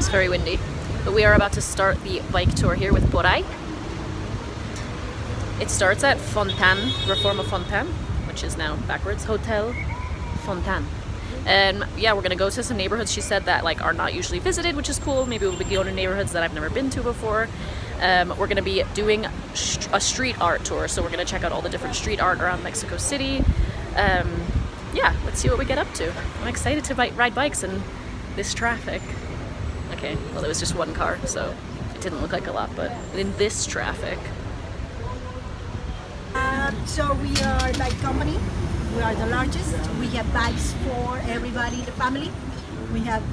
It's very windy. But we are about to start the bike tour here with Poray. It starts at Fontaine, Reforma Fontaine, which is now backwards, Hotel Fontaine. And yeah, we're gonna go to some neighborhoods she said that like are not usually visited, which is cool. Maybe we'll be going to neighborhoods that I've never been to before. We're gonna be doing a street art tour, so we're gonna check out all the different street art around Mexico City. Yeah, let's see what we get up to. I'm excited to ride bikes in this traffic. Okay, well it was just one car, so it didn't look like a lot, but in this traffic. So we are a bike company. We are the largest. We have bikes for everybody in the family. We have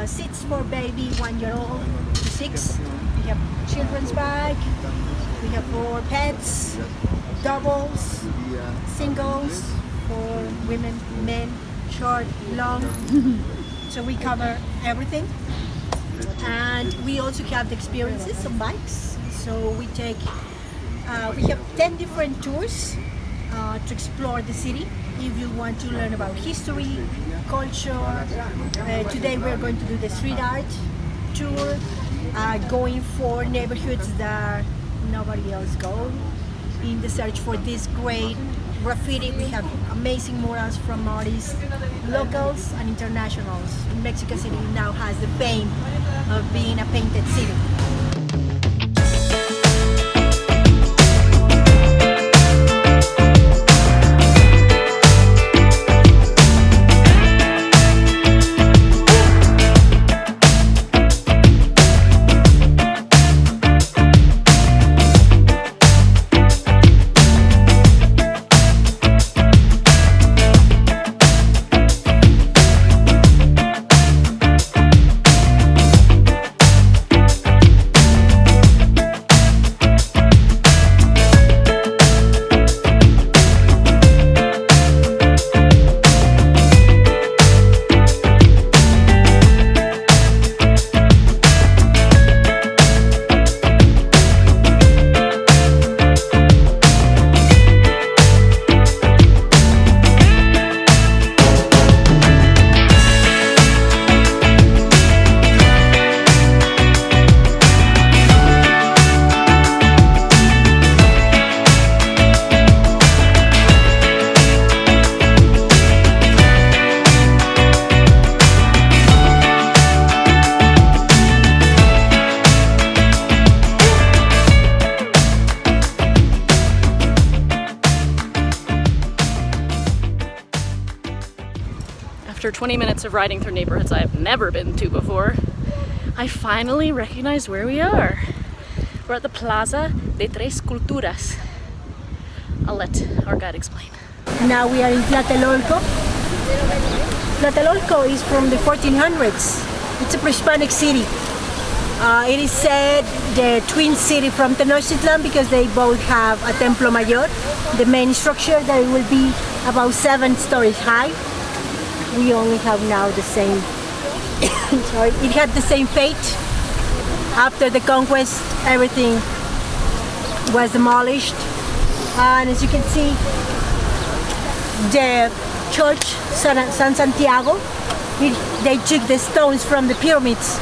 seats for baby 1 year old to 6. We have children's bike. We have for pets, doubles, singles, for women, men, short, long. So we cover everything. And we also have the experiences on bikes. So we take, we have 10 different tours to explore the city. If you want to learn about history, culture, today we're going to do the street art tour, going for neighborhoods that nobody else goes. In the search for this great graffiti, we have amazing murals from artists, locals and internationals. Mexico City now has the fame of being a painted city. After 20 minutes of riding through neighborhoods I have never been to before, I finally recognize where we are. We're at the Plaza de Tres Culturas. I'll let our guide explain. Now we are in Tlatelolco. Tlatelolco is from the 1400s. It's a pre-Hispanic city. It is said the twin city from Tenochtitlan because they both have a Templo Mayor, the main structure that will be about 7 stories high. We only have now the same, sorry, it had the same fate. After the conquest, everything was demolished. And as you can see, the church, San Santiago, they took the stones from the pyramids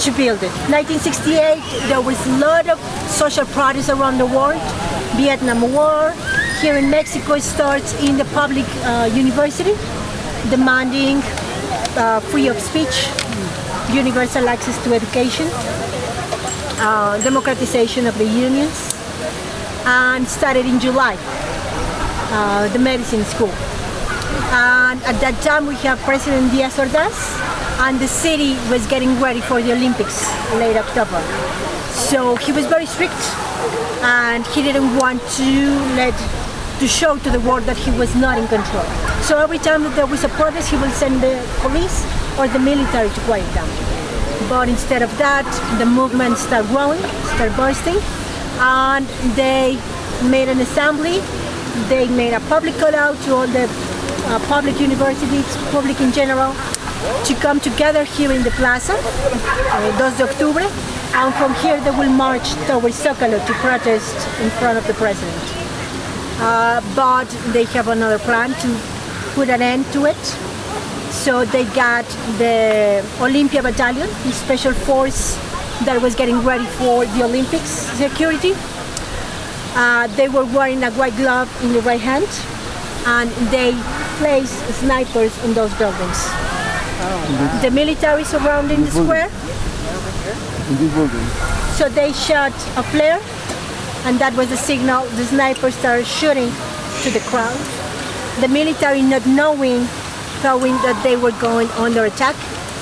to build it. 1968, there was a lot of social protests around the world. Vietnam War. Here in Mexico, it starts in the public university, demanding free of speech, universal access to education, democratization of the unions, and started in July, the medicine school. And at that time we have President Díaz Ordaz, and the city was getting ready for the Olympics late October. So he was very strict, and he didn't want to show to the world that he was not in control. So every time that there was a protest, he will send the police or the military to quiet down. But instead of that, the movement started growing, started bursting, and they made an assembly. They made a public call out to all the public universities, public in general, to come together here in the Plaza, 2 de Octubre, and from here they will march towards Zócalo to protest in front of the president. But they have another plan to put an end to it. So they got the Olympia Battalion, the special force that was getting ready for the Olympics security. They were wearing a white glove in the right hand, and they placed snipers in those buildings. The military surrounding the square. In this building. So they shot a flare, and that was the signal. The snipers started shooting to the crowd. The military, not knowing that they were going under attack,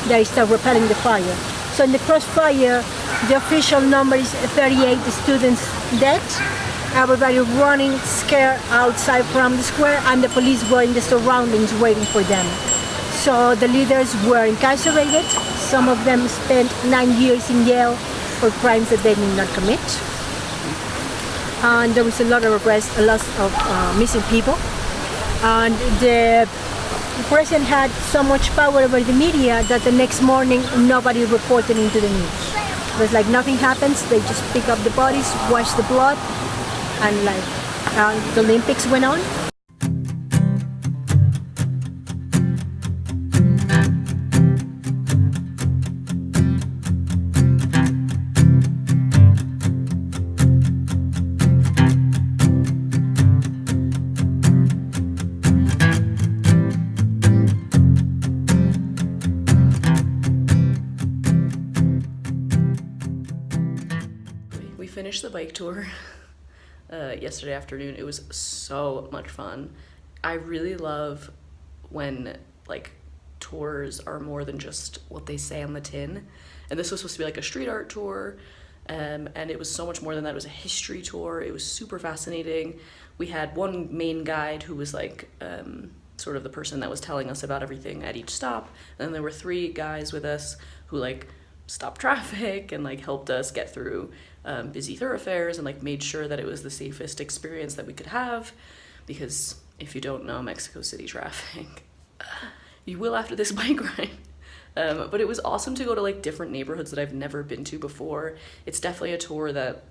they started repelling the fire. So in the crossfire, the official number is 38 students dead. Everybody running scared outside from the square, and the police were in the surroundings waiting for them. So the leaders were incarcerated. Some of them spent 9 years in jail for crimes that they did not commit. And there was a lot of arrests, a lot of missing people. And the president had so much power over the media that the next morning nobody reported into the news. It was like nothing happens. They just pick up the bodies, wash the blood, and the Olympics went on. We finished the bike tour yesterday afternoon. It was so much fun. I really love when like tours are more than just what they say on the tin. And this was supposed to be like a street art tour, and it was so much more than that. It was a history tour. It was super fascinating. We had one main guide who was like sort of the person that was telling us about everything at each stop. And then there were 3 guys with us who like stopped traffic and like helped us get through busy thoroughfares and like made sure that it was the safest experience that we could have, because if you don't know Mexico City traffic, you will after this bike ride. But it was awesome to go to like different neighborhoods that I've never been to before. It's definitely a tour that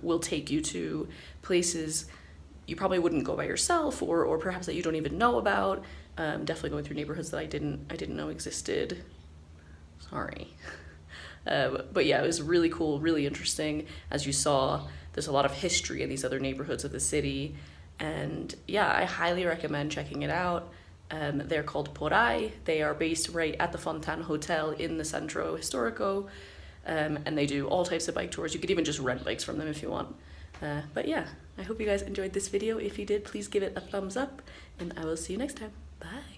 will take you to places you probably wouldn't go by yourself, or perhaps that you don't even know about. Definitely going through neighborhoods that I didn't know existed. Sorry. But yeah, it was really cool, really interesting. As you saw, there's a lot of history in these other neighborhoods of the city. And yeah, I highly recommend checking it out. They're called Poray. They are based right at the Fontan Hotel in the Centro Historico. And they do all types of bike tours. You could even just rent bikes from them if you want. But yeah, I hope you guys enjoyed this video. If you did, please give it a thumbs up, and I will see you next time. Bye.